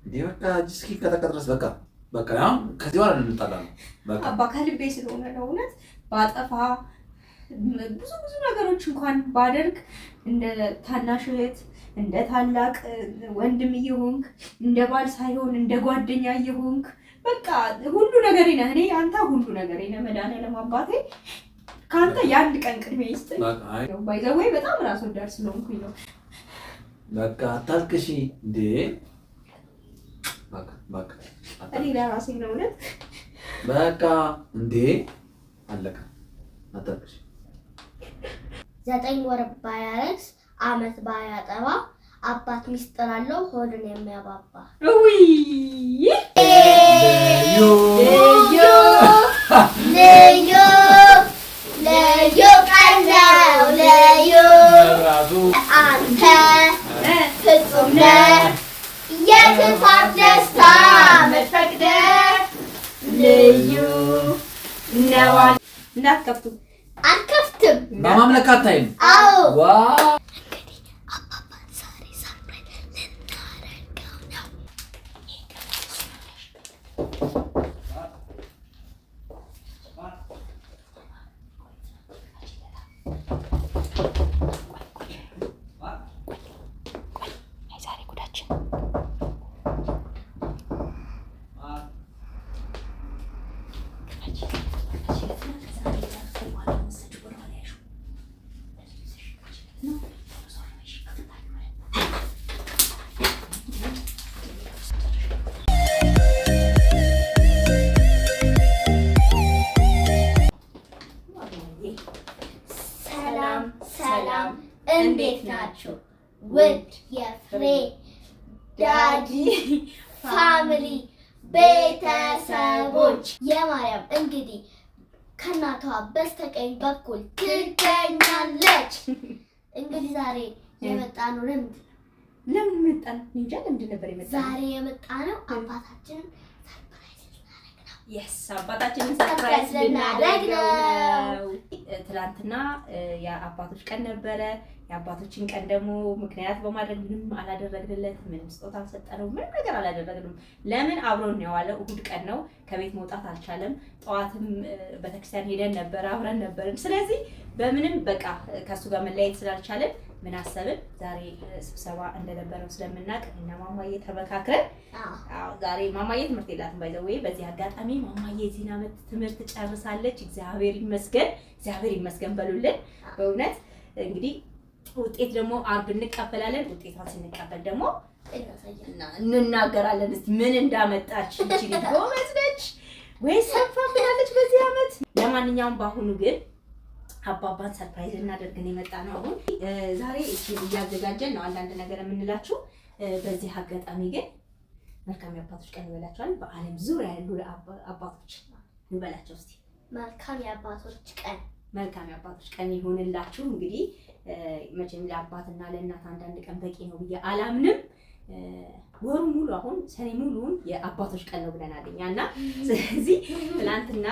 በቃ እስኪ ከተቀጥረስ በቃ አሁን ከዚህ በኋላ እንጣላ ነው። በቃ አባ ከልቤ ስለሆነ ነው እውነት ባጠፋ ብዙ ነገሮች እንኳን ባደርግ እንደ ታናሽ እህት እንደ ታላቅ ወንድም እየሆንክ እንደ ባል ሳይሆን እንደ ጓደኛ እየሆንክ በቃ ሁሉ ነገሬ ነህ። እኔ አንተ ሁሉ ነገሬ ነህ። መድኃኒዓለም አባቴ ካንተ የአንድ ቀን ቅድሚያ ይስጥኝ። ባይዘወይ በጣም ራስ ወዳድ ስለሆንኩኝ ነው። በቃ አታልቅሺ እንዴ! በቃ እኔ ለራሴ ነው እውነት። በቃ እንዴ አለቀ። አታልቅሺ። 9 ወር ባያረግዝ አመት ባያጠባ አባት ሚስጥር አለው ሆድን የሚያባባ ውይ ለዮ ቀለው ለዮ አንተ ፍጹም ነህ የክፋት ደስታ መፈቅደ ልዩ ነው። እንዳትከፍቱ አልከፍትም። በማምለክ አታይም? አዎ እንግዲህ አባባን ዛሬ ሰርፕራይዝ ልናደርገው ነው። ዛሬ ጉዳችን ሰላም እንዴት ናችሁ? ውድ የፍሬ ዳጊ ፋሚሊ ቤተሰቦች የማርያም እንግዲህ ከእናቷ በስተቀኝ በኩል ትገኛለች። እንግዲህ ዛሬ የመጣ ነው ለምን መጣን? እንጃ ለምንድን ነበር የመጣነው? ዛሬ የመጣ ነው አባታችንን ሰርፕራይዝ ልናደርግ ነው። የስ አባታችንን ሰርፕራይዝ ልናደርግ ነው። ትናንትና የአባቶች ቀን ነበረ። የአባቶችን ቀን ደግሞ ምክንያት በማድረግ ምንም አላደረግንለትም። ምንም ስጦታ አልሰጠነው። ምንም ነገር አላደረግንም። ለምን? አብሮን ነው የዋለው። እሑድ ቀን ነው። ከቤት መውጣት አልቻለም። ጠዋትም ቤተክርስቲያን ሄደን ነበር፣ አብረን ነበርን። ስለዚህ በምንም በቃ ከሱ ጋር መለያየት ስላልቻለን ምን አሰብን? ዛሬ ስብሰባ እንደነበረው ስለምናውቅ እና ማማዬ ተመካክረን ዛሬ ማማዬ ትምህርት የላትም ባይዘው። በዚህ አጋጣሚ ማማዬ የዚህን ዓመት ትምህርት ጨርሳለች። እግዚአብሔር ይመስገን በሉልን። በእውነት እንግዲህ ውጤት ደግሞ አርብ እንቀበላለን። ውጤቷን ስንቀበል ደግሞ እንናገራለን። እስቲ ምን እንዳመጣች እቺ ልጅ ጎበዝ ነች ወይስ ሰንፋብናለች በዚህ ዓመት? ለማንኛውም በአሁኑ ግን አባባን ሰርፕራይዝ እናደርግ ነው የመጣ ነው። አሁን ዛሬ እቺ እያዘጋጀን ነው አንዳንድ ነገር የምንላችሁ። በዚህ አጋጣሚ ግን መልካም የአባቶች ቀን ይበላችኋል። በዓለም ዙሪያ ያሉ አባቶች እንበላቸው እስቲ። መልካም የአባቶች ቀን ይሁንላችሁ። እንግዲህ መቼም ለአባትና ለእናት አንዳንድ ቀን በቂ ነው ብዬ አላምንም። ወሩ ሙሉ አሁን ሰኔ ሙሉውን የአባቶች ቀን ነው ብለናል እኛና። ስለዚህ ትናንትና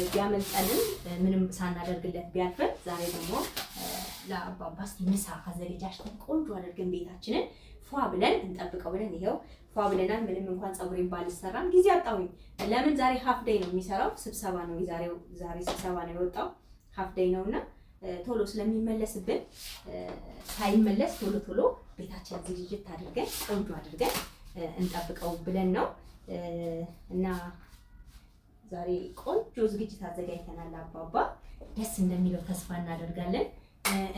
ቢያመልጠንም ምንም ሳናደርግለት ቢያልፈን ዛሬ ደግሞ ለአባባ እስቲ ምሳ አዘጋጅተን ቆንጆ አድርገን ቤታችንን ፏ ብለን እንጠብቀው ብለን ይሄው ፏ ብለናል። ምንም እንኳን ፀጉሬን ባልሰራም ጊዜ አጣሁኝ። ለምን ዛሬ ሀፍ ዴይ ነው የሚሰራው፣ ስብሰባ ነው ዛሬ ስብሰባ ነው የወጣው። ሀፍ ዴይ ነውና ቶሎ ስለሚመለስብን ሳይመለስ ቶሎ ቤታችን ዝግጅት አድርገን ቆንጆ አድርገን እንጠብቀው ብለን ነው እና ዛሬ ቆንጆ ዝግጅት አዘጋጅተናል። አባባ ደስ እንደሚለው ተስፋ እናደርጋለን።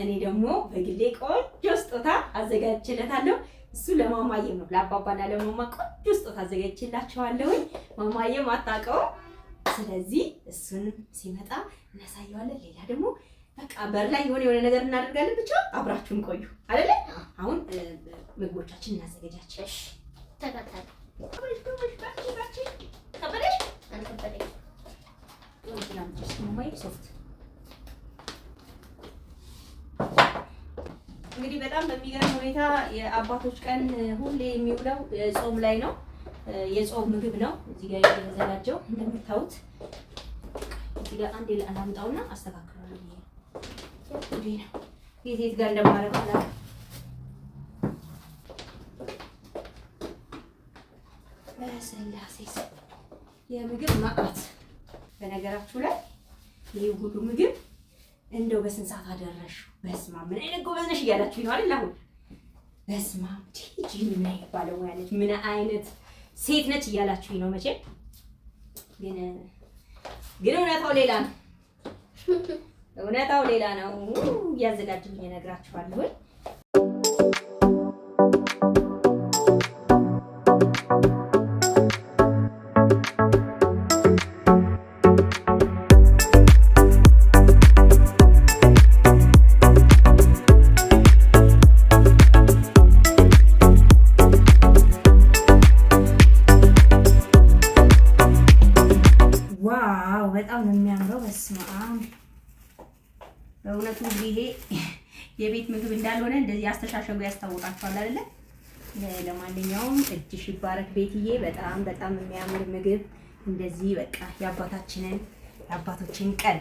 እኔ ደግሞ በግሌ ቆንጆ ስጦታ አዘጋጅቼለታለሁ። እሱ ለማማዬም ነው፣ ለአባባና ለማማ ቆንጆ ስጦታ አዘጋጅቼላቸዋለሁ። ማማዬም አታውቀውም። ስለዚህ እሱን ሲመጣ እናሳየዋለን። ሌላ ደግሞ በቃ በር ላይ የሆነ ነገር እናደርጋለን። ብቻ አብራችሁን ቆዩ አይደለ? አሁን ምግቦቻችን እናዘጋጃለን። ተከታተሉ። እንግዲህ በጣም በሚገርም ሁኔታ የአባቶች ቀን ሁሌ የሚውለው ጾም ላይ ነው። የጾም ምግብ ነው እዚህ ጋር የተዘጋጀው እንደምታዩት። እዚህ ጋር አንዴ ላምጣውና አስተካክላለሁ። ይሄ ነው የት ጋር እንደማረጋላ በስላሴ የምግብ ማዕት። በነገራችሁ ላይ ይህ ሁሉ ምግብ እንደው በስንት ሰዓት አደረሽ? በስመ አብ ምን አይነት ጎበዝ ነሽ እያላችሁ ነው አይደል? አሁን በስመ አብ ቲጂ ምን አይነት ባለሙያ ነች፣ ምን አይነት ሴት ነች እያላችሁ ነው መቼም። ግን እውነታው ሌላ ነው። እውነታው ሌላ ነው። እያዘጋጅልኝ እነግራችኋለሁ። በጣም ነው የሚያምረው። በስመ አብ በእውነቱ እንግዲህ ይሄ የቤት ምግብ እንዳልሆነ እንደዚህ አስተሻሸጉ ያስታውቃችኋል አይደለ? ለማንኛውም እጅሽ ይባረክ ቤትዬ። በጣም በጣም የሚያምር ምግብ እንደዚህ በቃ የአባቶችን ቀን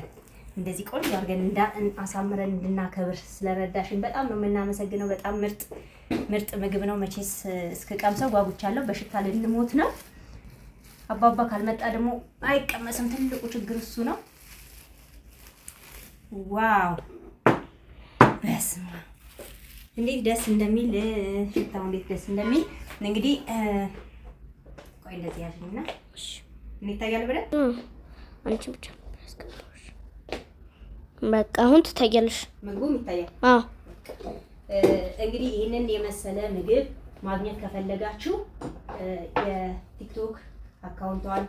እንደዚህ ቆንጆ አድርገን አሳምረን እንድናከብር ስለረዳሽን በጣም ነው የምናመሰግነው። በጣም ምርጥ ምግብ ነው። መቼስ እስክቀምሰው ጓጉቻለሁ። በሽታ ልንሞት ነው። አባባ ካልመጣ ደግሞ አይቀመስም። ትልቁ ችግር እሱ ነው። ዋው በስመ አብ እንዴት ደስ እንደሚል ሽታው እንዴት ደስ እንደሚል እንግዲህ ቆይ እንደዚህ ያዥኝና እሺ ምን ይታያል ብለን አንቺ ብቻ አስቀምጠሽ በቃ አሁን ትታያለሽ። ምግቡም ይታያል። አዎ እንግዲህ ይህንን የመሰለ ምግብ ማግኘት ከፈለጋችሁ የቲክቶክ አካውንቷን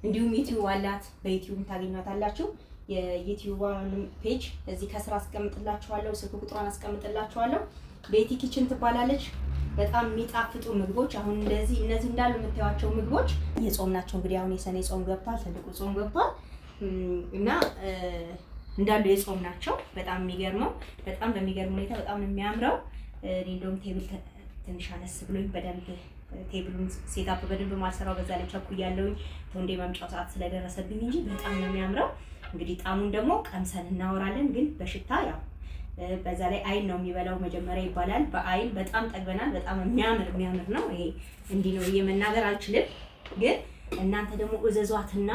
እንዲሁም ዩቲዩብ አላት። በዩቲዩብ ታገኟታላችሁ። የዩቲዩብዋን ፔጅ እዚህ ከስራ አስቀምጥላችኋለሁ። ስልክ ቁጥሯን አስቀምጥላችኋለሁ። ቤቲ ኪችን ትባላለች። በጣም የሚጣፍጡ ምግቦች አሁን እንደዚህ እነዚህ እንዳሉ የምታዩዋቸው ምግቦች የጾም ናቸው። እንግዲህ አሁን የሰኔ ጾም ገብቷል፣ ትልቁ ጾም ገብቷል እና እንዳሉ የጾም ናቸው። በጣም የሚገርመው በጣም በሚገርም ሁኔታ በጣም ነው የሚያምረው። እኔ እንደውም ቴብል ትንሽ አነስ ብሎኝ በደንብ ቴብሉን ሴታፕ በደንብ ማልሰራው በዛ ላይ ቸኩያለሁኝ ተወንዴ መምጫው ሰዓት ስለደረሰብኝ እንጂ በጣም ነው የሚያምረው። እንግዲህ ጣሙን ደግሞ ቀምሰን እናወራለን። ግን በሽታ ያው በዛ ላይ አይን ነው የሚበላው መጀመሪያ ይባላል። በአይን በጣም ጠግበናል። በጣም የሚያምር ነው። ይሄ እንዲህ ነው ብዬ መናገር አልችልም። ግን እናንተ ደግሞ እዘዟትና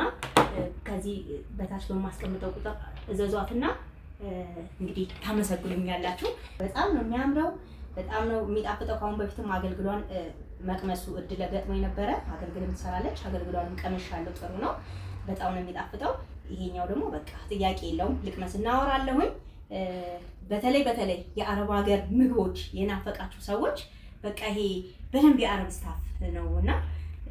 ከዚህ በታች በማስቀምጠው ቁጥር እዘዟትና እንግዲህ ታመሰግኑኛላችሁ። በጣም ነው የሚያምረው። በጣም ነው የሚጣፍጠው። ከአሁን በፊትም አገልግሏን መቅመሱ እድል ገጥሞኝ ነበረ። አገልግልም ትሰራለች። አገልግሏንም ቀምሻለሁ። ጥሩ ነው። በጣም ነው የሚጣፍጠው። ይሄኛው ደግሞ በቃ ጥያቄ የለውም። ልቅመስ እናወራለሁኝ። በተለይ የአረብ ሀገር ምግቦች የናፈቃችሁ ሰዎች በቃ ይሄ በደንብ የአረብ ስታፍ ነው እና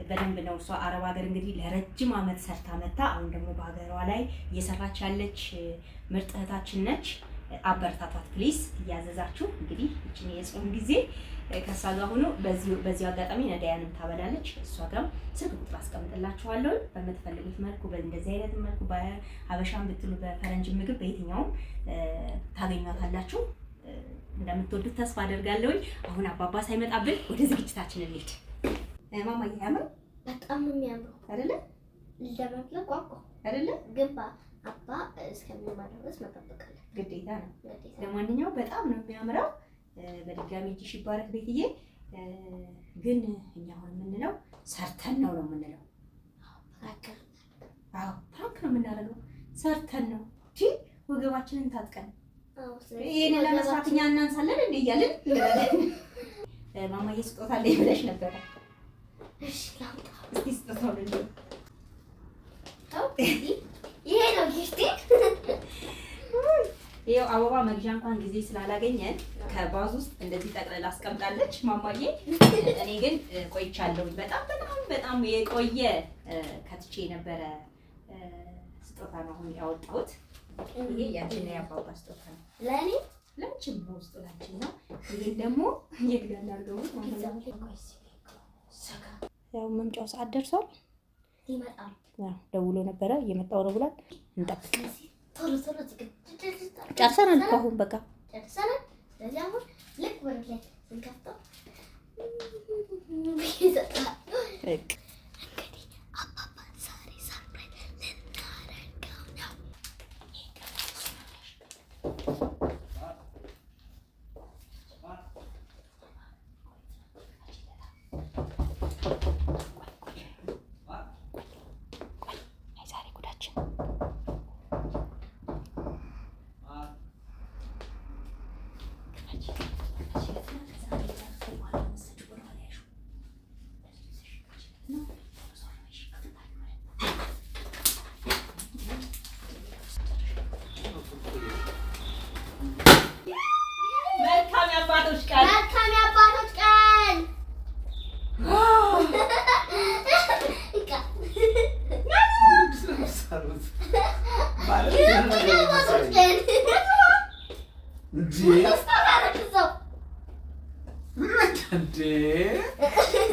በደንብ ነው እሷ አረብ ሀገር እንግዲህ ለረጅም ዓመት ሰርታ መታ አሁን ደግሞ በሀገሯ ላይ እየሰራች ያለች ምርጥ እህታችን ነች። አበረታቷት ፕሊስ። እያዘዛችሁ እንግዲህ እቺ የጾም ጊዜ ከሷ ጋር ሆኖ በዚሁ አጋጣሚ ነዳያንም ታበላለች። እሷ ጋር ስልክ ቁጥር አስቀምጥላችኋለሁ። በምትፈልጉት መልኩ በእንደዚህ አይነት መልኩ በሀበሻም ብትሉ በፈረንጅ ምግብ በየትኛውም ታገኟታላችሁ። እንደምትወዱት ተስፋ አደርጋለሁ። አሁን አባባ ሳይመጣብን ወደ ዝግጅታችን እንሂድ። ማማዬ ያምር በጣም ነው የሚያምረው አይደለ? ለማጥለቅ ቋቋ አይደለ? ግባ አባ እስከሚመጣ ድረስ መጠበቅ አለ ግዴታ ነው። ለማንኛውም በጣም ነው የሚያምረው። በድጋሚ እጅሽ ይባረክ ቤትዬ። ግን እኛ አሁን የምንለው ሰርተን ነው የምንለው። አዎ ፕራንክ ነው የምናደርገው። ሰርተን ነው እንጂ ወገባችንን ታጥቀን ይሄን ለመስራት እኛ እናንሳለን እንዴ እያልን ማማዬ ስጦታ አለኝ ብለሽ ነበረ። እሺ ላምጣ እስኪ ስጦታው ልጅ ይሄ ነው ጊፍቴ። ይሄው አበባ መግዣ እንኳን ጊዜ ስላላገኘን ከባዝ ውስጥ እንደዚህ ጠቅለል አስቀምጣለች ማማዬ። እኔ ግን ቆይቻለሁ። በጣም የቆየ ከትቼ የነበረ ስጦታ ነው አሁን ያወጣሁት። ይሄ ያንቺና የአባባ ስጦታ ነው። ለአንቺም ነው ስጦታችን ነው። ይሄን ደግሞ የግል አድርገው ያው መምጫው ሰዓት ደርሷል። ይመጣል። ደውሎ ነበረ እየመጣው ነው ብሏል። እንጠብቅ። ጨርሰናል እኮ አሁን በቃ ጨርሰናል። ስለዚህ አሁን ልክ ወደ ላይ ስንከፍተው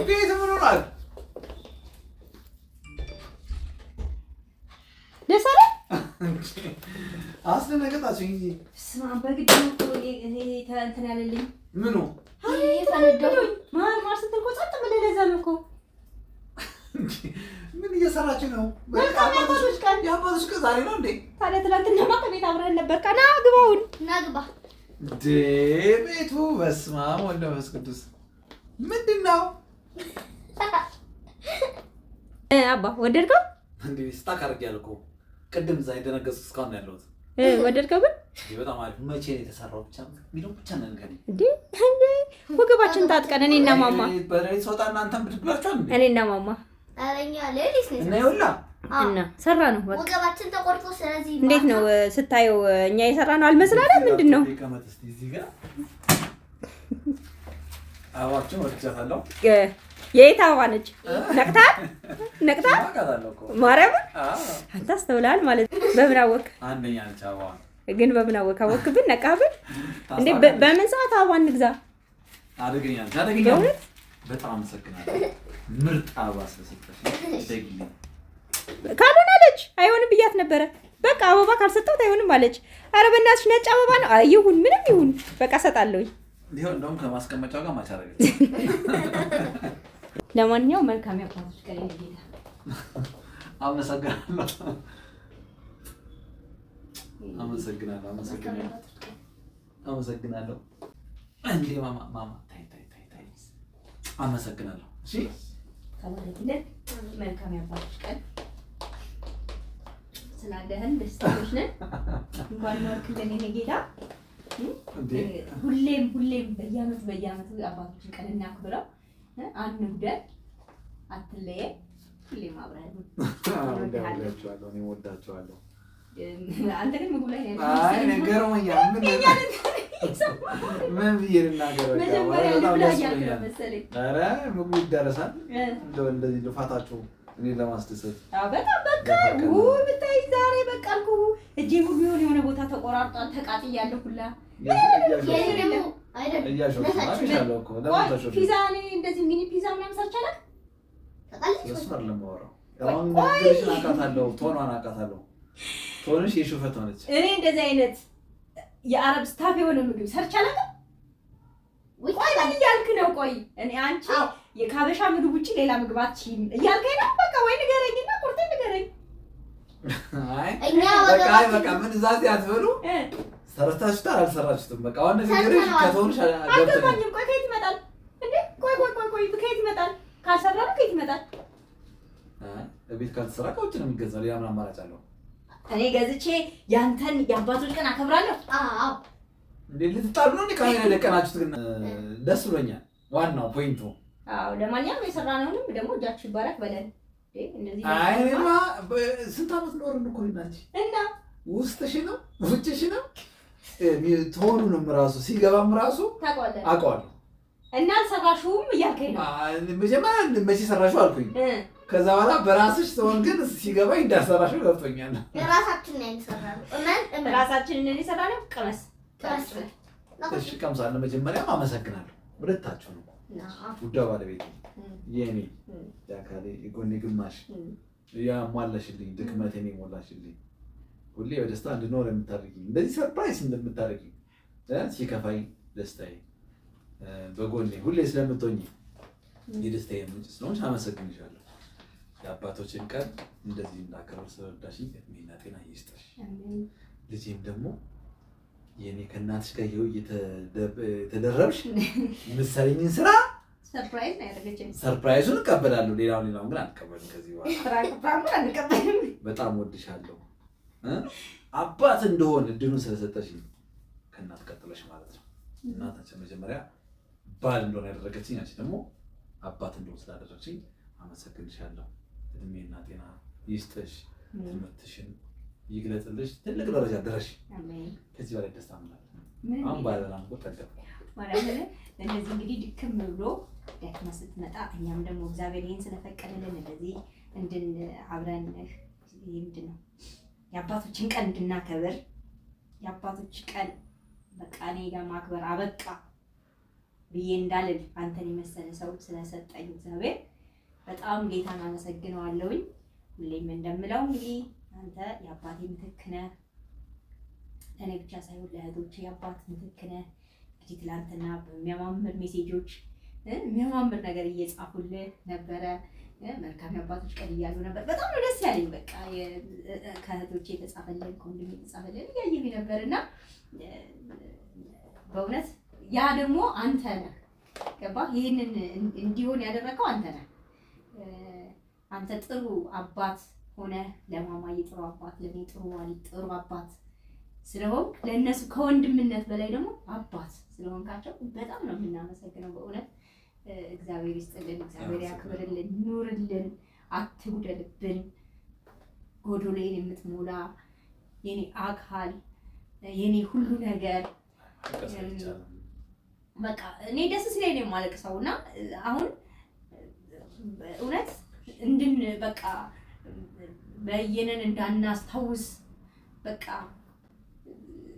ቤት ምን ሆኗል? ደስ አለ አስደነገጣችሁኝ እንጂ ስማ በግድ ነው እኔ እንትን ያለልኝ ምኑ ተነደዱኝ ማር ስትል እኮ ጸጥ ብለህ ለዛ ነው እኮ ምን እየሰራችሁ ነው? የአባቶች ቀን ዛሬ ነው እንዴ? ታዲያ ትናንትና ከቤት አብረን ነበር። ቀና ግባውን ናግባ እንዴ ቤቱ በስመ አብ ወወልድ ወመንፈስ ቅዱስ ምንድን ነው? አባ ወደድከው እንዴ ስታክ አድርጌያለሁ እኮ ቅድም እዛ የደነገጥኩት እስካሁን ነው ያለሁት። ወደድከው ግን በጣም አሪፍ። መቼ ነው የተሰራው? ብቻ የሚለው ብቻ ነው እንግዲህ እንዴ ወገባችን ታጥቀን እኔና ማማ በሌሊት ስወጣ እናንተም ብድግ ብላችኋል እንዴ? እኔና ማማ አረኛ ሌሊት ነው እና ይውላ እና ሰራ ነው በቃ ወገባችን ተቆርጦ። ስለዚህ እንዴት ነው ስታየው እኛ የሰራ ነው አልመስላለም? ምንድን ነው ይቀመጥ እስቲ እዚህ ጋር አዋችን ወጥቻታለሁ። የት አበባ ነች? ነቅታል አውቃታለሁ እኮ ማርያም አንተ አስተውለሃል ማለት በምን አወቅ? አንደኛ ነች አበባ ግን በምን አወቅ? አወቅብን ነቃብን እንዴ? በምን ሰዓት አበባ እንግዛ? አደገኛ በጣም አመሰግናለሁ። ምርጥ አበባ ስለሰጠሽ ደግልኝ። ካልሆነ አለች አይሆንም ብያት ነበረ። በቃ አበባ ካልሰጠሁት አይሆንም አለች። ኧረ በእናትሽ ነጭ አበባ ነው። አይ ይሁን ምንም ይሁን በቃ እሰጣለሁኝ። ይሄው እንደውም ከማስቀመጫው ጋር ማች አደረገች። ለማንኛውም መልካም ያባቶች ቀን ጌታ አመሰግናለሁ። እንዴ ማማ ታይ አመሰግናለሁ። እሺ ተባረክልን። መልካም ያባቶች ቀን ስላለህን ደስተኞች ነን። እንኳን ኖርክልን የኔ ጌታ። ሁሌም በየዓመቱ አባቶችን ቀን እናክብረው። አንጉደል፣ አትለየን። ሁሌም አብረን እወዳቸዋለሁ። አንተ ግን ምግቡ ላይ ነው። አይ ነገርሞኛል። ምን ብዬ ልናገር? ኧረ ምግቡ ይደረሳል። እንደዚህ ልፋታችሁ እኔን ለማስደሰት በጣም በቃ ብታይ ዛሬ በቃ አልኩህ እጄ ሁሉ የሆነ ቦታ ተቆራርጧል። ተቃጥያለሁ ሁላ ፒዛ እንደዚህ ሚኒ ፒዛ ምናምን ሰርቻለሁ። ቶንሽ የሹፈት ሆነች። እኔ እንደዚህ አይነት የአረብ ስታፍ የሆነ ምግብ ሰርቻለሁ። ቆይ ምን እያልክ ነው? ቆይ እኔ አንቺ የካበሻ ምግብ ውጪ ሌላ ምግብ አትችይም እያልከኝ ነው? በቃ ወይ ንገረኝና ቁርጤን ንገረኝ። በቃ ምን ዛዜ አትበሉ። ሰርታችሁታል አልሰራችሁትም? በቃ አሁን ነገርሽ ከተውልሽ አልገባኝም። ቆይ ከየት ይመጣል እንዴ? ቆይ ከየት ይመጣል? ካልሰራ ነው ከየት ይመጣል? ቤት ካልተሰራ ከውጭ ነው የሚገዛው። ሌላ ምን አማራጭ አለው? እኔ ገዝቼ ያንተን የአባቶች ቀን አከብራለሁ። አዎ እንዴ ልትጣሉ ነው? ካሜራ ለቀናችሁት ግን ደስ ብሎኛል። ዋናው ፖይንቱ አዎ። ለማንኛውም የሰራነውንም ደግሞ እጃችሁ ይባረክ በለን። እንደዚህ አይማ ስንት ዓመት ኖርን እኮ ይናች እና ውስጥሽ ነው ውጭሽ ነው ቶኑንም ራሱ ሲገባም ራሱ ታውቀዋለህ አውቀዋለሁ። እና አልሰራሽውም እያልከኝ ነው? መጀመሪያ መቼ ሰራሽው አልኩኝ። ከዛ በኋላ በራስሽ ትሆን ግን ሲገባኝ እንዳሰራሽው ገብቶኛል። ራሳችንን እንሰራለን። ራሳችንን እንሰራለን። ቀመስ እሺ ቀምሳለሁ። መጀመሪያም አመሰግናለሁ ሁለታችሁ ነው ውዷ ባለቤት የኔ ያካሌ የጎኔ ግማሽ ያሟላሽልኝ ድክመቴን የሞላሽልኝ ሁሌ በደስታ እንድኖር የምታደርጊኝ እንደዚህ ሰርፕራይዝ እንደምታደርጊኝ ሲከፋኝ ደስታዬ በጎኔ ሁሌ ስለምትሆኚ የደስታዬ ምንጭ ስለሆንሽ አመሰግንሻለሁ። የአባቶችን ቀን እንደዚህ እንዳከብር ስለረዳሽኝ እድሜና ጤና ይስጥሽ። ልጄም ደግሞ የኔ ከእናትሽ ጋር የተደረብሽ የምትሰሪኝን ስራ ሰርፕራይዝ ነው ያደረገችኝ። ሰርፕራይዙን እቀበላለሁ። ሌላውን ግን አልቀበልም። ከዚህ በኋላ በጣም ወድሻለሁ። አባት እንደሆን እድሉን ስለሰጠሽኝ ከእናት ቀጥለሽ ማለት ነው። እናታችን መጀመሪያ ባል እንደሆነ ያደረገችኝ፣ አንቺ ደግሞ አባት እንደሆን ስላደረግሽኝ አመሰግንሻለሁ። እድሜና ጤና ይስጥሽ። ትምህርትሽን ይግለጽልሽ። ትልቅ ደረጃ ድረሽ። ከዚህ በላይ ደስታ ማለት ነው። አሁን ባለላም ቆጠቀም ማለት ነው። እንደዚህ እንግዲህ ድክም ብሎ ደክመህ ስትመጣ እኛም ደግሞ እግዚአብሔር ይሄን ስለፈቀደልን እንደዚህ አብረን ምንድን ነው የአባቶችን ቀን እንድናከብር የአባቶች ቀን በቃ እኔ ጋር ማክበር አበቃ ብዬ እንዳልል አንተን የመሰለ ሰው ስለሰጠኝ እግዚአብሔር በጣም ጌታን አመሰግነዋለሁኝ። ሁሌም እንደምለው እንግዲህ አንተ የአባቴ ምትክ ነህ፣ ለእኔ ብቻ ሳይሆን ለእህቶቼ የአባት ምትክ ነህ። እንግዲህ ትላንትና በሚያማምር ሜሴጆች የሚያማምር ነገር እየጻፉልህ ነበረ። መልካም የአባቶች ቀን እያሉ ነበር። በጣም ነው ደስ ያለኝ። በቃ ከእህቶቼ የተጻፈልን ከወንድሜ የተጻፈልን እያየሁኝ ነበር እና በእውነት ያ ደግሞ አንተ ነህ። ገባህ? ይህንን እንዲሆን ያደረገው አንተ ነህ። አንተ ጥሩ አባት ሆነ ለማማዬ ጥሩ አባት፣ ለኔ ጥሩ ዋሊት ጥሩ አባት ስለሆንክ ለእነሱ ከወንድምነት በላይ ደግሞ አባት ስለሆንካቸው በጣም ነው የምናመሰግነው። በእውነት እግዚአብሔር ይስጥልን፣ እግዚአብሔር ያክብርልን፣ ኑርልን፣ አትጉደልብን። ጎዶሎዬን የምትሞላ የኔ አካል የኔ ሁሉ ነገር በቃ እኔ ደስ ሲለኝ ነው የማለቅሰው እና አሁን እውነት በቃ በየነን እንዳናስታውስ በቃ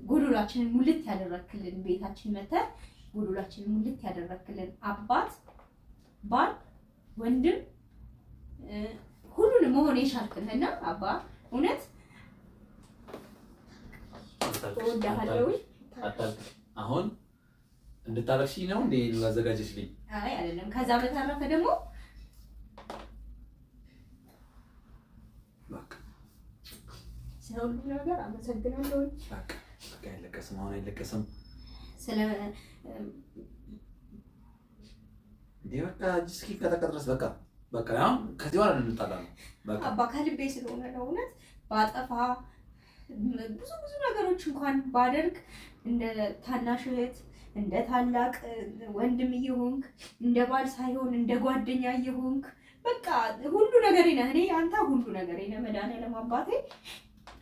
ጎዶላችንን ሙልት ያደረክልን ቤታችን መተህ ጎዶላችንን ሙልት ያደረክልን አባት፣ ባል፣ ወንድም ሁሉንም መሆን የቻልክልና አባ እውነት እወድሃለሁ። አሁን እንድታለቅሺ ነው እንዴ ላዘጋጀሽልኝ? አይ አይደለም። ከዛ በተረፈ ደግሞ ስለሁሉ ነገር አመሰግናለሁ። በቃ አይለቀስም፣ አሁን አይለቀስም። በቃ እስኪ ከተቀጥረስ በቃ አሁን ከዚህ በኋላ እንጣላ ነው። በቃ አባ ከልቤ ስለሆነ ነው እውነት ባጠፋ ብዙ ነገሮች እንኳን ባደርግ እንደ ታናሽ እህት እንደ ታላቅ ወንድም እየሆንክ እንደ ባል ሳይሆን እንደ ጓደኛ እየሆንክ በቃ ሁሉ ነገሬ ነህ። እኔ አንተ ሁሉ ነገሬ ነህ። መድኃኒዓለም አባቴ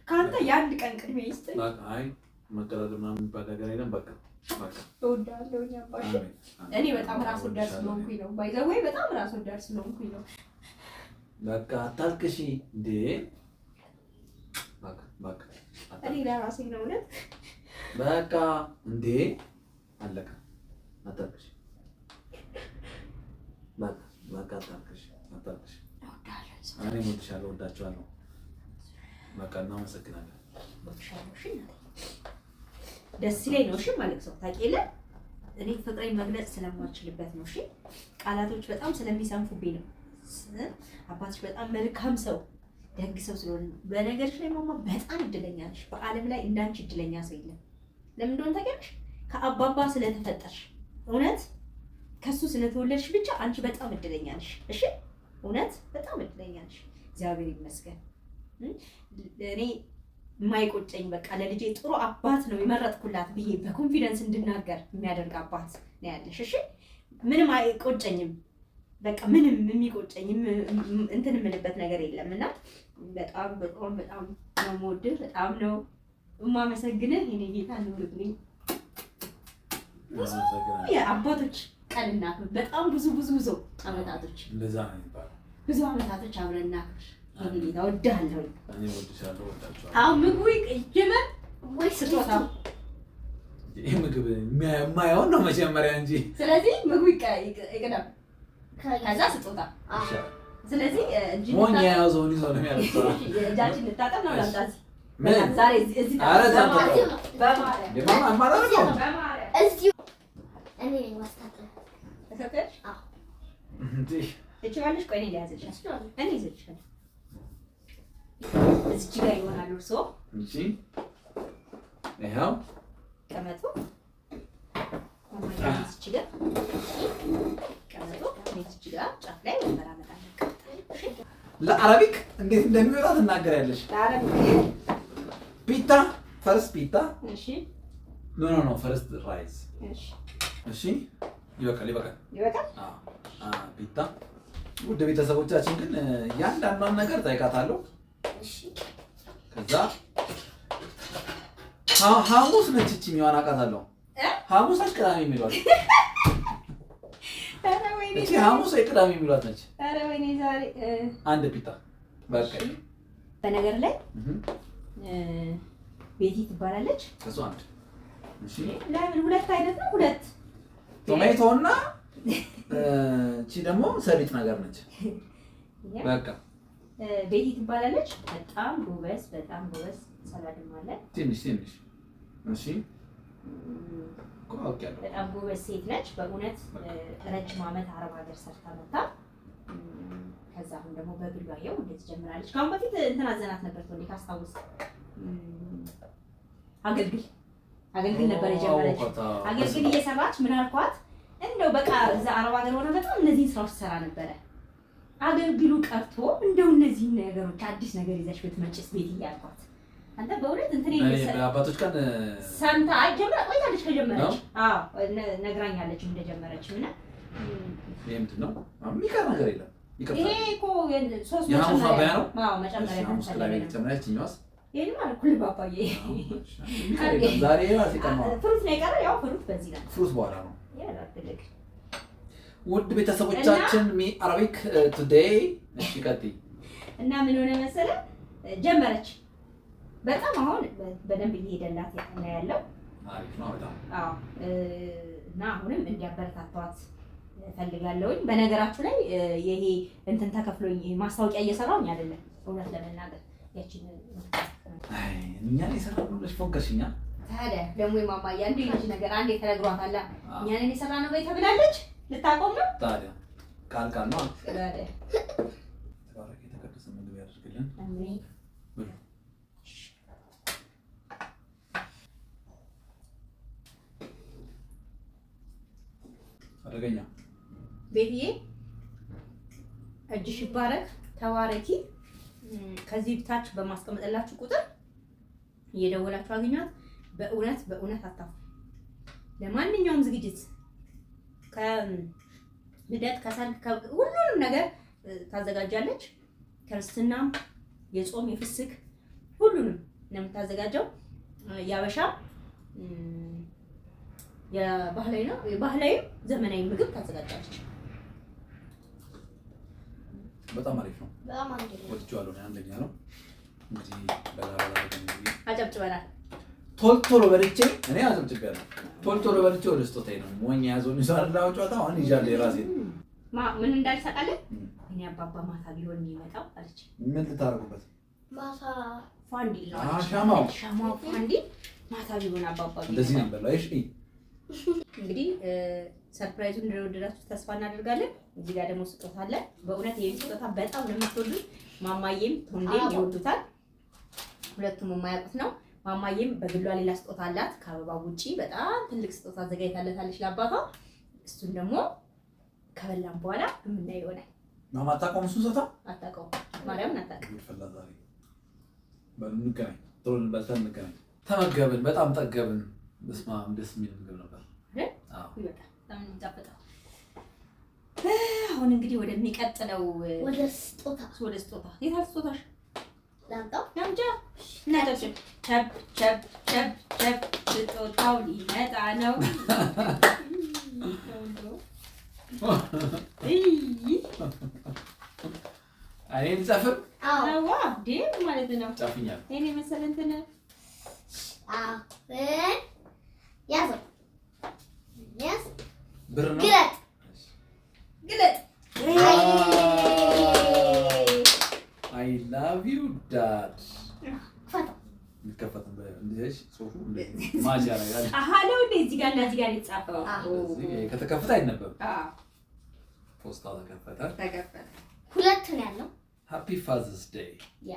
ከአንተ የአንድ ቀን ቅድሜ ይስጥ። አይ መቀራረብ ምናምን የሚባል ነገር የለም። በቃ እወድሃለሁ አባቴ። እኔ በጣም ራስ ወዳድ ስለሆንኩኝ ነው። ባይ ዘ ወይ በጣም ራስ ወዳድ ስለሆንኩኝ ነው። በቃ አታልቅሺ እንዴ። በቃ እኔ ለራሴ ነው እውነት። በቃ እንዴ አለቀ። አታልቅሺ በቃ አታልቅሺ። እኔ እወድሻለሁ፣ እወዳቸዋለሁ። በቃ እናመሰግናለን። ደስ ይለኝ ነው። እሺ ማለት ሰው ታውቂያለሽ፣ እኔ ፍቅሬን መግለጽ ስለማልችልበት ነው። እሺ ቃላቶች በጣም ስለሚሰንፉብኝ ነው። አባትሽ በጣም መልካም ሰው ደግ ሰው ስለሆነ በነገርሽ ላይ ማማ በጣም እድለኛ ነሽ። በዓለም ላይ እንዳንቺ እድለኛ ሰው የለም። ለምን እንደሆነ ታውቂያለሽ? ከአባባ ስለተፈጠርሽ እውነት ከሱ ስለተወለድሽ ብቻ አንቺ በጣም እድለኛ ነሽ። እሺ እውነት በጣም እድለኛ ነሽ። እግዚአብሔር ይመስገን። እኔ የማይቆጨኝ በቃ ለልጄ ጥሩ አባት ነው የመረጥኩላት ብዬ በኮንፊደንስ እንድናገር የሚያደርግ አባት ነው ያለሽ። እሺ ምንም አይቆጨኝም። በቃ ምንም የሚቆጨኝ እንትን የምልበት ነገር የለም እና በጣም ነው የምወድህ፣ በጣም ነው የማመሰግንህ። የኔ ጌታ ኑርልኝ። የአባቶች ቀን እናክብር። በጣም ብዙ አመታቶች እንደዛ ነው የሚባለው። ብዙ አመታቶች አብረን እናክብር። የኔ ጌታ እወድሃለሁ። እኔ እወድሻለሁ፣ እወዳቸዋለሁ። አሁን ምግቡ ይጀመር ወይ ስጦታ? ይሄ ምግብ የማይሆን ነው መጀመሪያ እንጂ። ስለዚህ ምግቡ ይቀደም፣ ከዛ ስጦታ። ስለዚህ ሞኝ የያዘውን ይዞ ነው የሚያደርገው። እጃችን እንታጠብ ነው ላምጣት ምን ዛሬ እዚህ እኔ ነኝ ማስታጠብ። ተሰጠሽ? አዎ እንዴ እችላለሽ። ቆይ እኔ ልያዝልሽ። እኔ ይዘልሻለሁ። እዚህ ጋር ይሆናል እርሶ። እሺ ይኸው ቀመጡ። ማማዬ እዚህ ጋር ቀመጡ። እዚህ ጋር ጫፍ ላይ ወንበር አመጣለሁ። ለአረቢክ እንዴት እንደሚወጣ ትናገሪያለሽ። ለአረቢክ ፒታ ፈርስት ፒታ። እሺ ኖ ፈርስት ራይዝ። እሺ ይበቃል። ፒታ። ውድ ቤተሰቦቻችን ግን እያንዳንዷን ነገር ጠይቃታለሁ። ከዛ ሐሙስ ነች እቺ የሚሆን አውቃታለሁ። ሐሙስ ነች ቅዳሜ የሚሏት እቺ ሐሙስ ወይ ቅዳሜ የሚሏት ነች። ኧረ ወይኔ ዛሬ አንድ ፒታ በቃ። በነገር ላይ ቤቲ ትባላለች። ከሱ አንድ። እሺ ለምን ሁለት አይነት ነው? ሁለት ቶሜቶ እና እቺ ደግሞ ሰሊጥ ነገር ነች። በቃ ቤቲ ትባላለች። በጣም ጎበዝ ሰላድም አለ ትንሽ እሺ በጣም ጎበዝ ሴት ነች። በእውነት ረጅም ዓመት አረብ ሀገር ሰርታ መጣ። ከዛ አሁን ደግሞ በግሏ ይኸው እንደዚህ ጀምራለች። ከአሁን በፊት እንትን አዘናት ነበር እንዴ ካስታውስ አገልግል ነበር የጀመረች። አገልግል እየሰራች ምን አልኳት እንደው በቃ እዛ አረብ ሀገር ሆነ በጣም እነዚህን ስራዎች ትሰራ ነበረ። አገልግሉ ቀርቶ እንደው እነዚህን ነገሮች አዲስ ነገር ይዘሽ ብትመጪስ ቤት እያልኳት አንተ በእውነት እንትን አባቶች ቀን ሰምታ ጀምራ ቆይታለች። ከጀመረች ነግራኛለች እንደጀመረች እና ይሄ ምንድን ነው የሚቀር ነገር የለም። ይሄ እኮ ሶስት መጨመሪያ ነው። መጨመሪያ ነው። መጨመሪያ ጭኛዋስ ይሄን ማለት ኩል ባባዬ ዛሬ ራስ ይቀማው ፍሩት ነው የቀረ። ያው ፍሩት በዚህ ነው። ፍሩት በኋላ ነው። ያላልክ ውድ ቤተሰቦቻችን ሚ አረቢክ ቱዴይ እሺ ቀጥይ እና ምን ሆነ መሰለ ጀመረች። በጣም አሁን በደንብ እየሄደላት ያለው አሪፍ ነው በጣም አዎ። እና አሁንም እንዲያበረታቷት ፈልጋለሁኝ። በነገራችሁ ላይ ይሄ እንትን ተከፍሎኝ ማስታወቂያ እየሰራሁኝ አይደለም እውነት ለመናገር ያቺን አይ እኛ የሰራነው ለሽ ፎከስኛ ታዲያ ደግሞ የማማያ አንዴ ልጅ ነገር አንዴ ተነግሯታል። እኛ ነን የሰራነው ወይ ተብላለች። ልታቆም ነው ታዲያ ቃል ነው ታዲያ ተባረክ የተቀደሰ ምግብ ያድርግልን። አሜን። አደገኛ ቤትዬ እጅሽ ይባረክ ተባረኪ። ከዚህ ታች በማስቀመጥላችሁ ቁጥር እየደወላችሁ አገኟት። በእውነት አታፉ። ለማንኛውም ዝግጅት ከልደት ከሰርግ ሁሉንም ነገር ታዘጋጃለች። ክርስትናም የጾም የፍስክ ሁሉንም ነው የምታዘጋጀው። ያበሻ የባህላዊ ነው ባህላዊ ዘመናዊ ምግብ ታዘጋጃለች። በጣም አሪፍ ነው። በጣም አሪፍ ነው። ወጥቷል ነው አንደኛ ነው እንጂ በላላ እንግዲህ አጨብጭበናል። ቶሎ በልቼ እኔ አጨብጭቤያለሁ። ቶሎ በልቼ ወደ ስጦታዬ ነው ሞኝ ያዞን ይዛራው ጨዋታ አሁን ይዣለሁ የራሴ ምን እንዳልሰቃለኝ እኔ አባባ ማታ ቢሆን የሚመጣው አለች። ምን ልታረጉበት ማታ ፋንዲል ነው ሻማው ፋንዲል ማታ ቢሆን አባባ እንደዚህ ነበር ላይ እሺ። እንግዲህ ሰርፕራይዙን እንደወደዳችሁ ተስፋ እናደርጋለን። እዚህ ጋር ደግሞ ስጦታ አለ። በእውነት ይሄን ስጦታ በጣም ነው የምትወዱት። ማማዬም ቶንዴም ይወዱታል። ሁለቱም የማያውቁት ነው። ማማዬም በግሏ ሌላ ስጦታ አላት ከአበባ ውጪ በጣም ትልቅ ስጦታ አዘጋጅታለታለች ለአባቷ። እሱን ደግሞ ከበላም በኋላ የምናየው ይሆናል። ማማ አታውቀውም? እሱን ስጦታ አታውቀውም? ማርያምን አታውቅም? ዛሬ በእንገናኝ ጥሩ በልተን እንገናኝ። ተመገብን፣ በጣም ጠገብን። በስመ አብ ደስ የሚል ምግብ ነበር። አዎ ይወጣል። በጣም የሚጣፍጠው። አሁን እንግዲህ ወደሚቀጥለው ወደ ስጦታ የታል ስጦታሽ? ላምጣው ላምጫ እናቶች ቸብ ስጦታው ሊመጣ ነው። አይኔን ጻፈር አዋ ዴም ማለት ነው። ጻፍኛል እኔ መሰለ እንትን ያዘው ብር ነው ግለጥ አይ ላቭ ዩ ዳድ ይከፈት እንደዚህ ጽሁፉ ማጅ ያረጋል። አሃ ነው እዚህ ጋር እና እዚህ ጋር የተጻፈው ከተከፈተ አይነበብም። ፖስታ ተከፈተ። ሁለት ነው ያለው። ሃፒ ፋዘርስ ዴይ ያ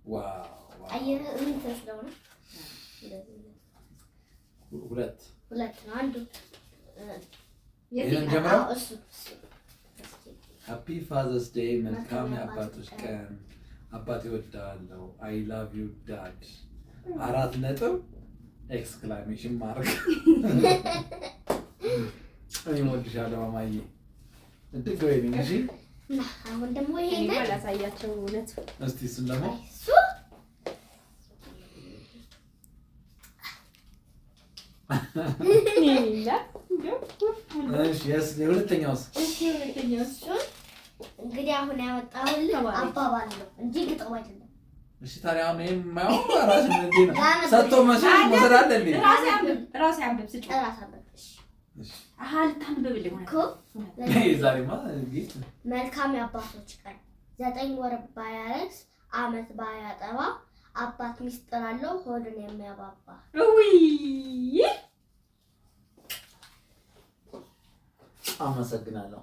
ዋው አየር ምን ተስለው ነው? ሁለት ነው አንዱ የጀመረው ሃፒ ፋዘርስ ዴይ መልካም የአባቶች ቀን። አባቴ እወድሃለሁ። አይ ላቭ ዩ ዳድ 4 ኤክስክላሜሽን ማርክ እኔ እወድሻለሁ ማማዬ። እድግ ወይ እንጂ አሁን ደግሞ ይሄን ላሳያቸው እውነት እስቲ እሱን ደግሞ ሁለተኛውስ እንግዲህ አሁን ያወጣሁልህ አባባል ነው እንጂ ግጥም አይደለም። እሺ ታዲያ አሁን ይሄን ማየው ራስን እንዴ ነው ሰጥቶ መሰለኝ መሰል አለ እንዴ? ራስ ያንብብ ስጭ። ራስ አንብብ። እሺ ልታንብብልኝ እኮ ዛሬማ ጊፍት መልካም የአባቶች ቀን 9 ወር ባያረግዝ ዓመት ባያጠባ አባት ሚስጥር አለው ሆድን የሚያባባ። አመሰግናለሁ።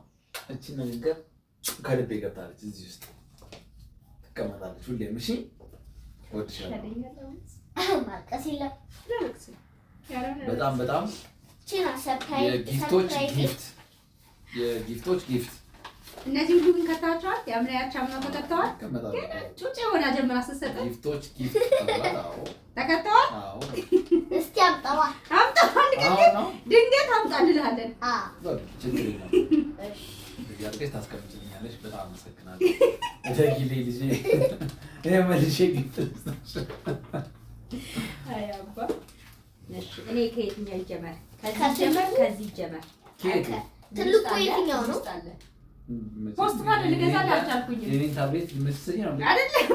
እቺ ንግግር ከልቤ ገብታለች። እዚህ ውስጥ ትቀመጣለች ሁሌም። እሺ ወድሻለሁ። ማልቀስ የለም። በጣም ቺና ሰርፕራይዝ የጊፍቶች ጊፍት እነዚህ ሁሉ ግን ከተዋቸዋል። ያምናያቸው አምና ተከተዋል። ግን ጩጭ ሆና ጀምራ ስትሰጥ ጊፍቶች ጊፍት ተከተዋል። አዎ እስቲ አምጣዋ ድንገት አምጣልልሃለን። ችግር የለም። እያልከሽ ታስቀምጭልኛለሽ። በጣም አመሰግናለሁ። እደጊሌ ልጄ መልሼ ጊፍት አያባ እኔ ከየትኛው ይጀመር? ከዚህ ይጀመር። ትልቁ የትኛው ነው? ፖስት ካርድ ልገዛልህ አልቻልኩኝም። የኔን ታብሌት ልመስልኝ ነው አይደለም?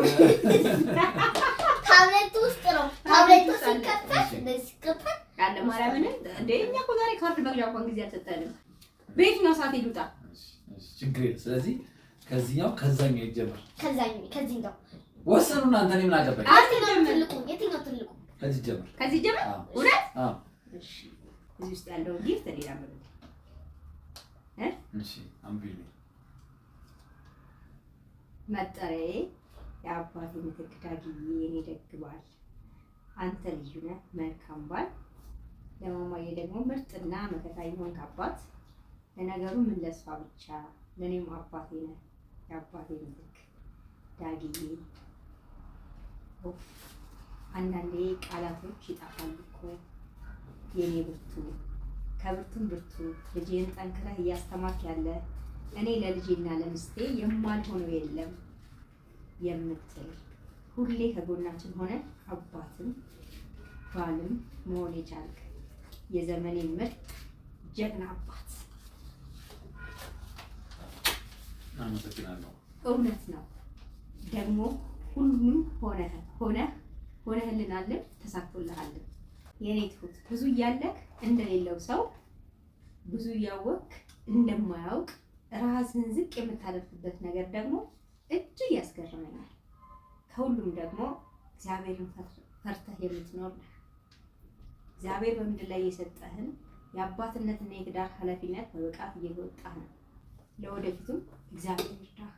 ታብሌት ውስጥ ነው። ታብሌት ውስጥ ሲከፈት እንደዚህ ሲከፈት ያለ ማርያምን እንደ እኛ እኮ ዛሬ ካርድ መግዣ እንኳን ጊዜ አልሰጠንም። በየትኛው ሰዓት ይሉጣ? ችግር የለም። ስለዚህ ከዚህኛው ከዛኛው ይጀመር። ከዚህኛው ወሰኑ እናንተ። እኔ ምን አገባኝ? የትኛው ትልቁ? ከዚህ ጀመር። ከዚህ ጀመር። እውነት? አዎ። እሺ። እዚህ ውስጥ ያለው ጊፍት እኔ ላምጥ። እሺ። አምቢሊ መጠሪያዬ የአባቴ ምትክ ዳግዬ የኔ ደግ ባል፣ አንተ ልዩ ነህ መልካም ባል፣ ለማማዬ ደግሞ ምርጥና መከታ የሆንክ አባት፣ ለነገሩ ምን ለእሷ ብቻ ለእኔም አባቴ ነህ የአባቴ ምትክ ዳግዬ። አንዳንዴ ቃላቶች ይጣፋሉ እኮ የኔ ብርቱ፣ ከብርቱም ብርቱ ልጄን ጠንክረህ እያስተማርክ ያለ እኔ ለልጄና ለምስቴ የማልሆነው የለም የምትል ሁሌ ከጎናችን ሆነ አባትም ባልም መሆን የቻልክ የዘመኔ ምርጥ ጀግና አባት። አመሰግናለሁ። እውነት ነው ደግሞ ሁሉም ሆነህልናል፣ ተሳክቶልሃል። የኔ ትሁት ብዙ እያለክ እንደሌለው ሰው ብዙ እያወቅክ እንደማያውቅ ራስን ዝቅ የምታደርግበት ነገር ደግሞ እጅግ ያስገርመኛል። ከሁሉም ደግሞ እግዚአብሔርን ፈርተህ የምትኖር ነህ። እግዚአብሔር በምድር ላይ የሰጠህን የአባትነትና የትዳር ኃላፊነት በብቃት እየተወጣህ ነው። ለወደፊቱም እግዚአብሔር ይርዳህ።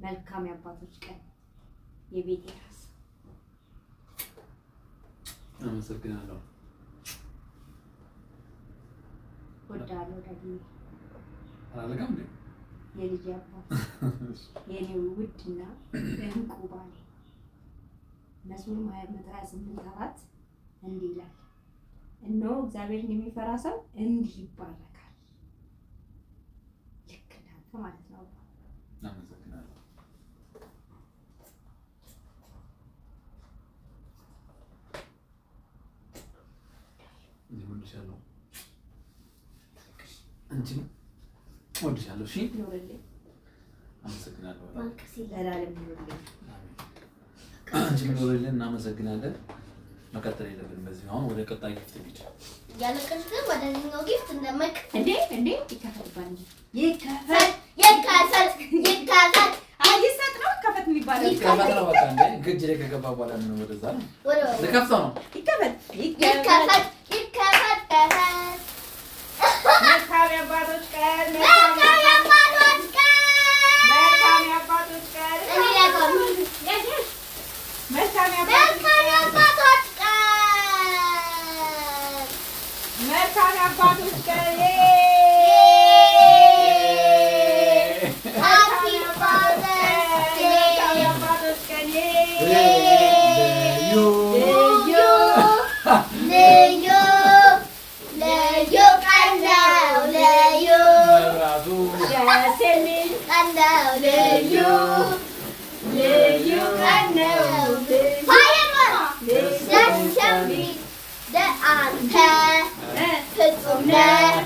መልካም የአባቶች ቀን የቤቴ ራስ። አመሰግናለሁ። ወዳለሁ ደግሞ አላለቀም እንዴ? የልጅ አባት የኔ ውድና እንቁ ባሌ። መዝሙር 128:4 እንዲህ ይላል፣ እነሆ እግዚአብሔርን የሚፈራ ሰው እንዲህ ይባረካል። ልክ እንዳንተ ማለት ነው። አመሰግናለሁ። እወድሻለሁ። አንቺም እወድሻለሁ። እሺ ኖርልኝ። አመሰግናለሁ። ለዓለም ኖርልኝ። አንቺም ኖርልኝ። እናመሰግናለን። መቀጠል የለብንም በዚህ። አሁን ወደ ቀጣይ ጊፍት ቢድ ያለቀሽ ግን ወደዚህኛው ጊፍት እንደመቅ እንዴ ይከፈትባል እንጂ ይከፈት አይሰጥ ነው ከፈት የሚባለው ይከፈት ነው። በቃ እንዴ ግጅ ላይ ከገባ በኋላ ምን ወደዛ ነው ልከፍተው ነው። ይከፈት መልካም የአባቶች ቀን መልካም የአባቶች ቀን መልካም የአባቶች ቀን መልካም የአባቶች ቀን ሃፒ ፋዘርስ ልዩ ቀን ነው። ልዩ ደስ የሚል ቀን ነው። ልዩ ቀን ነው። ደስ የሚል አንተ ፍጹም ነህ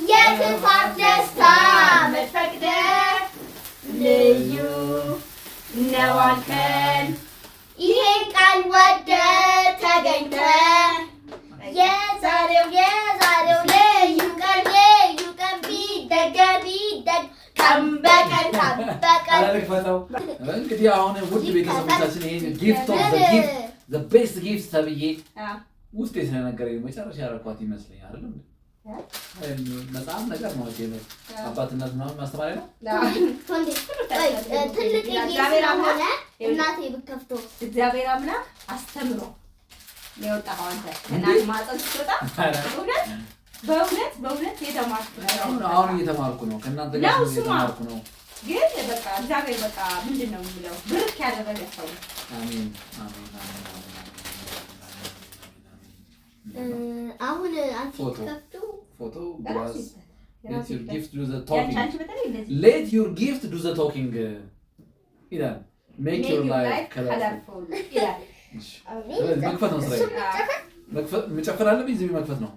የክፋት ደስታ መፈቅደህ ልዩ ነው አልከን ይሄን ቃል ወደህ ተገኝተህ የዛሬው ልዩ ሲደግ ቀን በቀን እንግዲህ አሁን ውድ ቤተሰቦቻችን ይሄን ጊፍት ኦፍ ዘ ቤስት ጊፍት ተብዬ ውስጤ ስለነገረኝ መጨረሻ ያደረኳት ይመስለኛል አይደል? መጽሐፍ ነገር ነው ማለት አባትነት ምናምን ማስተማሪያ ነው። ትልቅ ስለሆነ እናቴ ብከፍቶ እግዚአብሔር አምላክ አስተምሮ የወጣው አንተ እናት ማጸን ስትወጣ በእውነት የተማርኩ ነው። አሁን እየተማርኩ ነው ከእናንተ ጋር እየተማርኩ ነው። ግን በቃ እግዚአብሔር በቃ ምንድን ነው የሚለው ብርክ ያደረገ ሰው። አሜን። አሁን አንቺ ከፍቱ ፎቶ let your gift do the talking. Let your gift do the talking. ይላል make your life colorful ይላል። መክፈት ነው ስራዬ። መክፈት መጨፈር አለብኝ። እዚህ መክፈት ነው።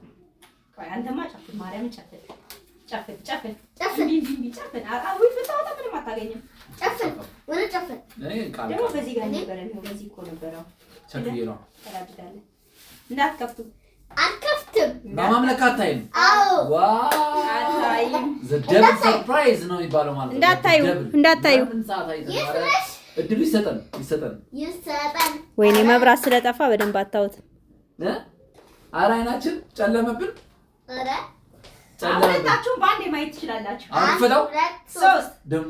ቆይ አንተማ ጨፍር፣ ማርያም ጨፍር። አሁን ፍታውታ ምንም አታገኝም። ጨፍር። ደግሞ በዚህ ጋር ነበር ነው። በዚህ እኮ ነበር። ቸክዬ ነው። ተራድዳለ እንዳትከፍቱ። አልከፍትም። በማምለክ አታይም። አዎ ዋው አታይም። the devil surprise ነው የሚባለው ማለት ነው። እንዳታዩ እድሉ ይሰጠን። ወይኔ መብራት ስለጠፋ በደንብ አታውት። ኧረ አይናችን ጨለመብን። ኧረ ሁለታችሁም በአንዴ ማየት ትችላላችሁ። አፍለው 3 ደም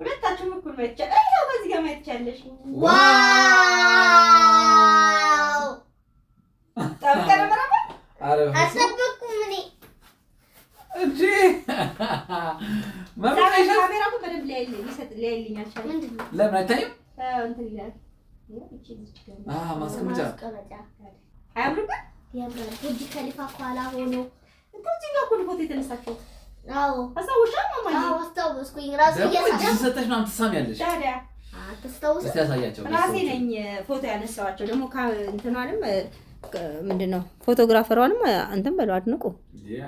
ሁለታችሁም እኩል ማየት ትችላላችሁ። በዚህ ጋር ማየት ትችላለሽ። ዋው ጠብቀን መረባ አልጠበኩም እኔ እንጂ ካሜራው በደንብ ሊያይልኝ አልቻለም። ለምን አይታይም? እንትን ይላል። ማስቀመጫ አያምርም? ያምራል። ቡርጅ ከሊፋ ኋላ ሆኖ እዚህ ጋር እኮ ፎቶ የተነሳችው። አዎ አስታውሻ ማማዬ? አዎ አስታውስኩኝ። ራሱ ሰጠሽ ነው ትሳሚያለሽ። ታዲያ አትስታውስ? እስቲ ያሳያቸው። ራሴ ነኝ ፎቶ ያነሳዋቸው። ደግሞ እንትናንም ምንድነው ፎቶግራፈሯንም እንትን በለው አድንቁ።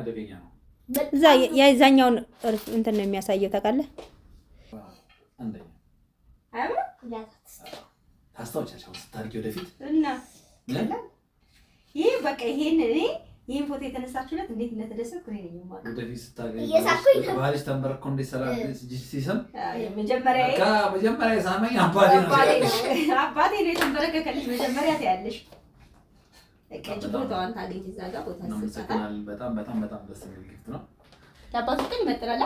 አደገኛ ነው። እዛ የዛኛውን እንትን ነው የሚያሳየው ታውቃለህ? አንደኛ አይደል? ታስታውቻለሽ ስታርጊ ወደፊት እና ይሄ በቃ ይሄን ፎቶ የተነሳችሁለት እንዴት እንደተደሰትኩ እኔ ነኝ ማለት ነው። ወደፊት ስታርጊ እየሳኩኝ ባህልሽ ተንበረኮ እንዴት ሰላም ሲሰም መጀመሪያ ሳመኝ አባቴ ነው የተንበረከከልሽ። መጀመሪያ ታያለሽ። እቀጭ ቦታዋን ታገኝ እዛ ጋር ቦታ ነው። በጣም ደስ የሚል ጊፍት ነው። ለአባቶች ቀን ይመጥናል።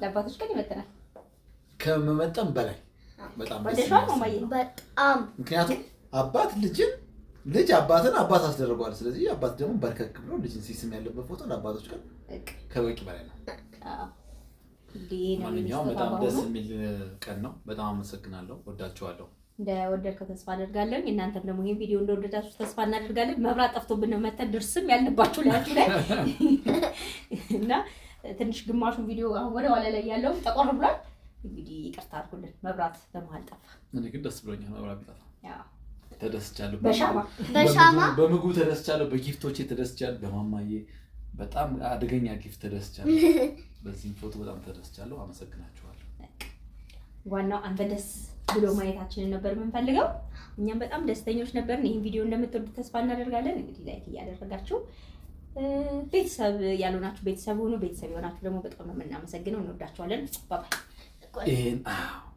ለአባቶች ቀን ይመጥናል። ከመመጠን በላይ በጣም በጣም ምክንያቱም አባት ልጅ አባትን አባት አስደርጓል። ስለዚህ አባት ደግሞ በርከክ ብሎ ልጅን ሲስም ያለበት ፎቶ ለአባቶች ቀን ከበቂ በላይ ነው። ማንኛውም በጣም ደስ የሚል ቀን ነው። በጣም አመሰግናለሁ። ወዳችኋለሁ። እንደወደድከው ተስፋ አደርጋለሁ። እናንተም ደግሞ ይሄን ቪዲዮ እንደወደዳችሁ ተስፋ እናደርጋለን። መብራት ጠፍቶብን ነው መተን ድርስም ያልንባችሁ ላይ እና ትንሽ ግማሹ ቪዲዮ አሁን ወደ ኋላ ላይ ያለው ጠቆር ብሏል። እንግዲህ ይቅርታ አድርጉልን፣ መብራት በመሀል ጠፋ። እኔ ግን ደስ ብሎኛል። መብራት ቢጠፋ ተደስቻለሁ። በሻማ በምግቡ ተደስቻለሁ። በጊፍቶቼ ተደስቻለሁ። በማማዬ በጣም አደገኛ ጊፍት ተደስቻለሁ። በዚህም ፎቶ በጣም ተደስቻለሁ። አመሰግናችኋለሁ። ዋናው አንተ ደስ ብሎ ማየታችንን ነበር የምንፈልገው። እኛም በጣም ደስተኞች ነበርን። ይሄን ቪዲዮ እንደምትወዱ ተስፋ እናደርጋለን። እንግዲህ ላይክ እያደረጋችሁ ቤተሰብ ያልሆናችሁ ቤተሰብ ሁኑ። ቤተሰብ የሆናችሁ ደግሞ በጣም ነው የምናመሰግነው። እንወዳችኋለን። ባባይ ይሄን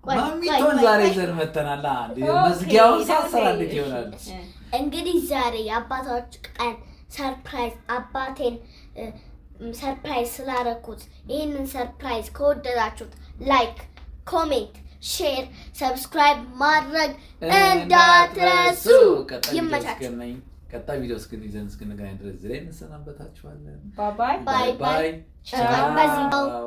ማሚቶን ዛሬ ዘር መተናል። መዝጊያው ሳሰራልክ ይሆናል። እንግዲህ ዛሬ የአባቶች ቀን ሰርፕራይዝ አባቴን ሰርፕራይዝ ስላደረኩት ይሄንን ሰርፕራይዝ ከወደዳችሁት ላይክ፣ ኮሜንት፣ ሼር፣ ሰብስክራይብ ማድረግ እንዳትረሱ። ይመቻችሁ። ቀጣይ ቪዲዮ እስክንገናኝ ድረስ እዚህ ላይ እንሰናበታችኋለን። ባይ ባይ። ቻው።